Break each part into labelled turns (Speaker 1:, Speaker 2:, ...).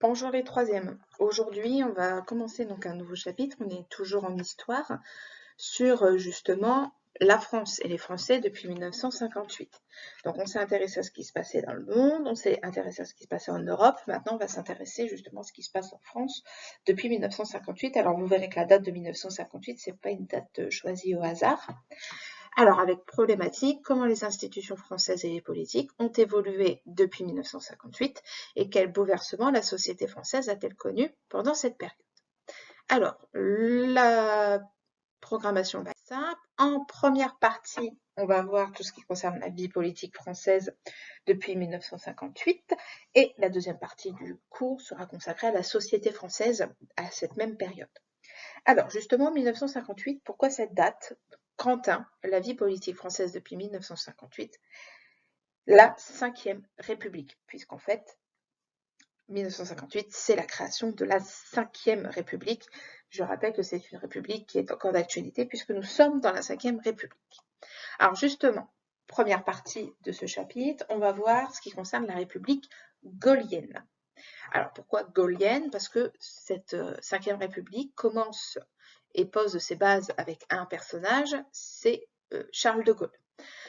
Speaker 1: Bonjour les troisièmes. Aujourd'hui, on va commencer donc un nouveau chapitre. On est toujours en histoire sur justement la France et les Français depuis 1958. Donc on s'est intéressé à ce qui se passait dans le monde, on s'est intéressé à ce qui se passait en Europe. Maintenant, on va s'intéresser justement à ce qui se passe en France depuis 1958. Alors vous verrez que la date de 1958, c'est pas une date choisie au hasard. Alors, avec problématique, comment les institutions françaises et les politiques ont évolué depuis 1958 et quel bouleversement la société française a-t-elle connu pendant cette période? Alors, la programmation va être simple. En première partie, on va voir tout ce qui concerne la vie politique française depuis 1958 et la deuxième partie du cours sera consacrée à la société française à cette même période. Alors, justement, 1958, pourquoi cette date? Quentin, la vie politique française depuis 1958, la 5e République, puisqu'en fait, 1958, c'est la création de la 5e République. Je rappelle que c'est une république qui est encore d'actualité, puisque nous sommes dans la 5e République. Alors, justement, première partie de ce chapitre, on va voir ce qui concerne la République gaullienne. Alors, pourquoi gaullienne? Parce que cette 5e République commence et pose ses bases avec un personnage, c'est Charles de Gaulle.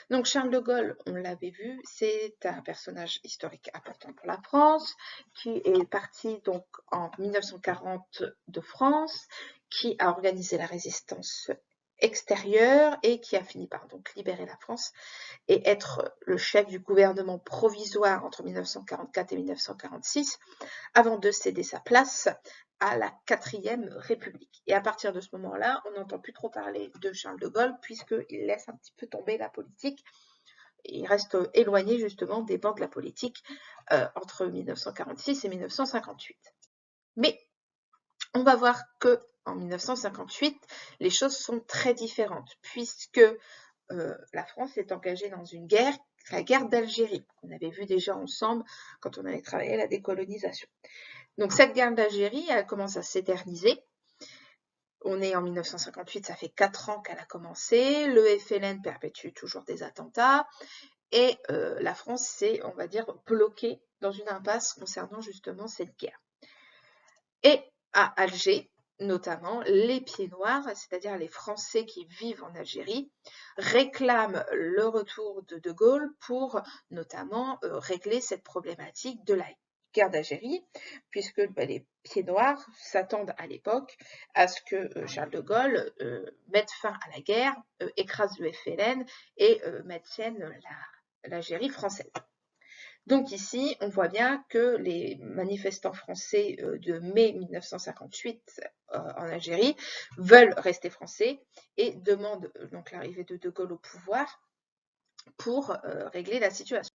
Speaker 1: Donc Charles de Gaulle, on l'avait vu, c'est un personnage historique important pour la France, qui est parti donc en 1940 de France, qui a organisé la résistance extérieure et qui a fini par donc libérer la France et être le chef du gouvernement provisoire entre 1944 et 1946, avant de céder sa place à la 4e République. Et à partir de ce moment-là, on n'entend plus trop parler de Charles de Gaulle, puisqu'il laisse un petit peu tomber la politique. Il reste éloigné justement des bancs de la politique entre 1946 et 1958. Mais on va voir que en 1958, les choses sont très différentes, puisque la France est engagée dans une guerre, la guerre d'Algérie. On avait vu déjà ensemble quand on avait travaillé la décolonisation. Donc cette guerre d'Algérie, elle commence à s'éterniser. On est en 1958, ça fait 4 ans qu'elle a commencé. Le FLN perpétue toujours des attentats. Et la France s'est, on va dire, bloquée dans une impasse concernant justement cette guerre. Et à Alger, notamment, les pieds noirs, c'est-à-dire les Français qui vivent en Algérie, réclament le retour de De Gaulle pour notamment régler cette problématique de la guerre d'Algérie, puisque les pieds noirs s'attendent à l'époque à ce que Charles de Gaulle mette fin à la guerre, écrase le FLN et maintienne l'Algérie française. Donc ici, on voit bien que les manifestants français de mai 1958 en Algérie veulent rester français et demandent donc l'arrivée de De Gaulle au pouvoir pour régler la situation.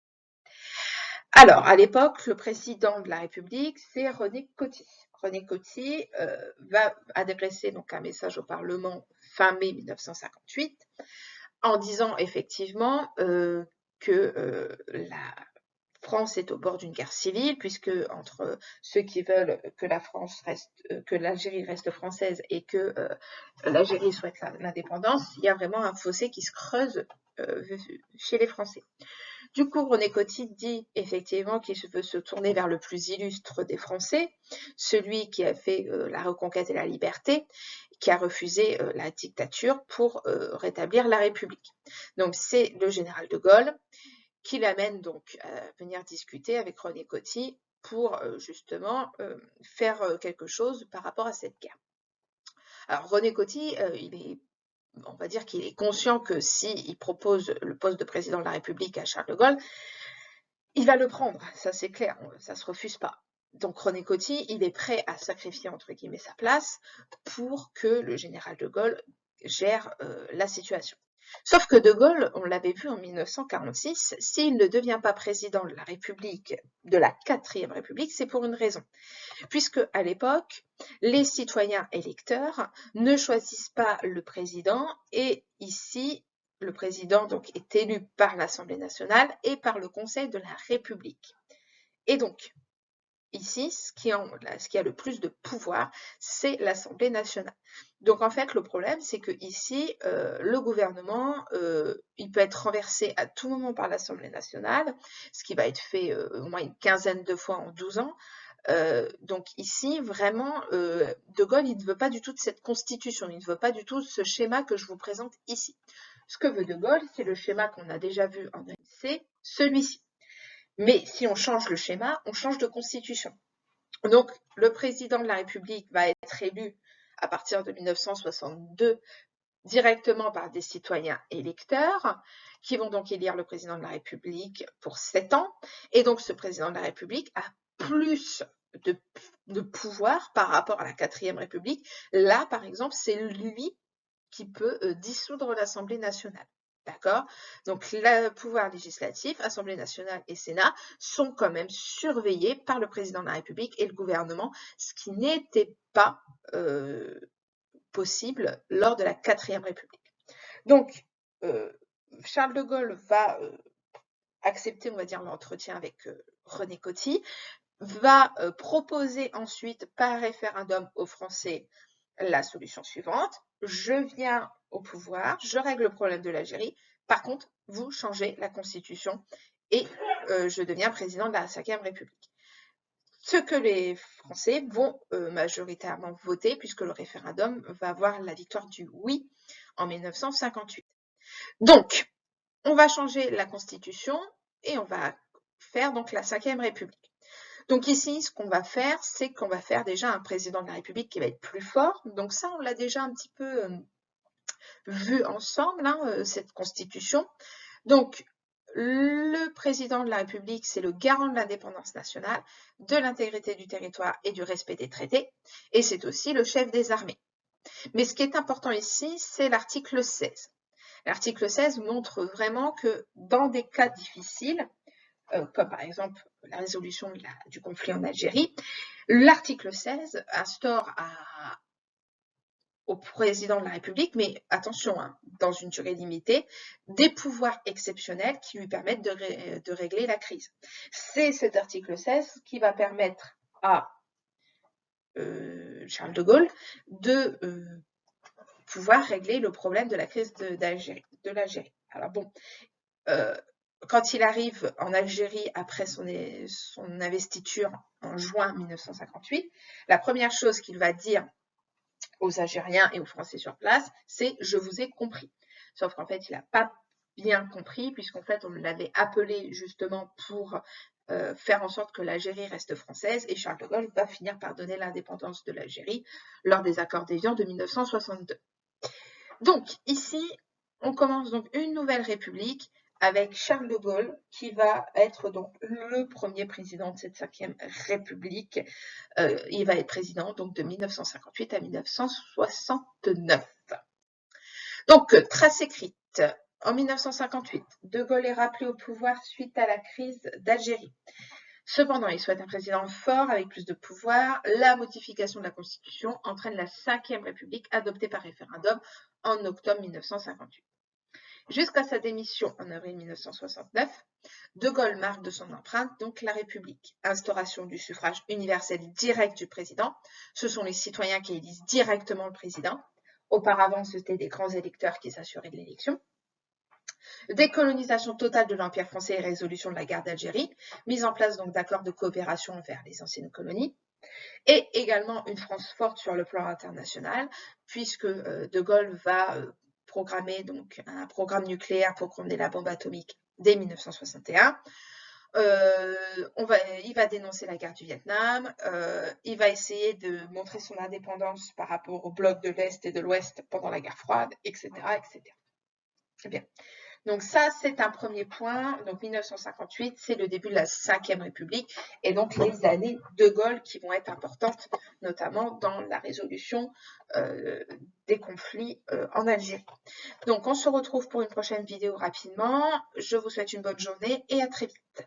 Speaker 1: Alors, à l'époque, le président de la République, c'est René Coty. René Coty va adresser donc un message au Parlement fin mai 1958 en disant effectivement que la France est au bord d'une guerre civile, puisque entre ceux qui veulent que la France reste, que l'Algérie reste française et que l'Algérie souhaite l'indépendance, il y a vraiment un fossé qui se creuse chez les Français. Du coup, René Coty dit effectivement qu'il veut se tourner vers le plus illustre des Français, celui qui a fait la reconquête et la liberté, qui a refusé la dictature pour rétablir la République. Donc c'est le général de Gaulle qui l'amène donc à venir discuter avec René Coty pour justement faire quelque chose par rapport à cette guerre. Alors René Coty, on va dire qu'il est conscient que s'il propose le poste de président de la République à Charles de Gaulle, il va le prendre, ça c'est clair, ça se refuse pas. Donc René Coty, il est prêt à sacrifier entre guillemets sa place pour que le général de Gaulle gère la situation. Sauf que de Gaulle, on l'avait vu en 1946, s'il ne devient pas président de la République, de la 4e République, c'est pour une raison. Puisque à l'époque, les citoyens électeurs ne choisissent pas le président et ici, le président donc est élu par l'Assemblée nationale et par le Conseil de la République. Et donc, ici, ce qui a le plus de pouvoir, c'est l'Assemblée nationale. Donc en fait, le problème, c'est que ici, le gouvernement, il peut être renversé à tout moment par l'Assemblée nationale, ce qui va être fait au moins une quinzaine de fois en 12 ans, Donc ici, vraiment, De Gaulle, il ne veut pas du tout de cette constitution, il ne veut pas du tout ce schéma que je vous présente ici. Ce que veut De Gaulle, c'est le schéma qu'on a déjà vu en ANC, celui-ci. Mais si on change le schéma, on change de constitution. Donc, le président de la République va être élu à partir de 1962 directement par des citoyens électeurs qui vont donc élire le président de la République pour 7 ans. Et donc, ce président de la République a plus de pouvoir par rapport à la 4e République. Là, par exemple, c'est lui qui peut dissoudre l'Assemblée nationale. D'accord? Donc, le pouvoir législatif, Assemblée nationale et Sénat, sont quand même surveillés par le président de la République et le gouvernement, ce qui n'était pas possible lors de la 4e République. Donc, Charles de Gaulle va accepter, on va dire, l'entretien avec René Coty, va proposer ensuite par référendum aux Français la solution suivante. Je viens au pouvoir, je règle le problème de l'Algérie. Par contre, vous changez la Constitution et je deviens président de la 5e République. Ce que les Français vont majoritairement voter, puisque le référendum va avoir la victoire du oui en 1958. Donc, on va changer la Constitution et on va faire donc la 5e République. Donc ici, ce qu'on va faire, c'est qu'on va faire déjà un président de la République qui va être plus fort. Donc ça, on l'a déjà un petit peu vu ensemble, hein, cette Constitution. Donc, le président de la République, c'est le garant de l'indépendance nationale, de l'intégrité du territoire et du respect des traités. Et c'est aussi le chef des armées. Mais ce qui est important ici, c'est l'article 16. L'article 16 montre vraiment que dans des cas difficiles, comme par exemple la résolution du conflit en Algérie, l'article 16 instaure au président de la République, mais attention, hein, dans une durée limitée, des pouvoirs exceptionnels qui lui permettent de régler la crise. C'est cet article 16 qui va permettre à Charles de Gaulle de pouvoir régler le problème de la crise de l'Algérie. Alors bon, quand il arrive en Algérie après son investiture en juin 1958, la première chose qu'il va dire aux Algériens et aux Français sur place, c'est « je vous ai compris ». Sauf qu'en fait, il n'a pas bien compris, puisqu'en fait, on l'avait appelé justement pour faire en sorte que l'Algérie reste française, et Charles de Gaulle va finir par donner l'indépendance de l'Algérie lors des accords d'Évian de 1962. Donc, ici, on commence donc une nouvelle république avec Charles de Gaulle, qui va être donc le premier président de cette 5e République. Il va être président donc de 1958 à 1969. Donc, trace écrite. En 1958, De Gaulle est rappelé au pouvoir suite à la crise d'Algérie. Cependant, il souhaite un président fort avec plus de pouvoir. La modification de la Constitution entraîne la 5e République adoptée par référendum en octobre 1958. Jusqu'à sa démission en avril 1969, De Gaulle marque de son empreinte donc la République. Instauration du suffrage universel direct du président. Ce sont les citoyens qui élisent directement le président. Auparavant, c'était des grands électeurs qui s'assuraient de l'élection. Décolonisation totale de l'Empire français et résolution de la guerre d'Algérie. Mise en place donc d'accords de coopération vers les anciennes colonies. Et également une France forte sur le plan international, puisque De Gaulle va programmer donc un programme nucléaire pour condamner la bombe atomique dès 1961. Il va dénoncer la guerre du Vietnam, il va essayer de montrer son indépendance par rapport au bloc de l'Est et de l'Ouest pendant la guerre froide, etc. etc. Bien. Donc ça, c'est un premier point. Donc 1958, c'est le début de la 5e République et donc les années de Gaulle qui vont être importantes, notamment dans la résolution des conflits en Algérie. Donc on se retrouve pour une prochaine vidéo rapidement. Je vous souhaite une bonne journée et à très vite.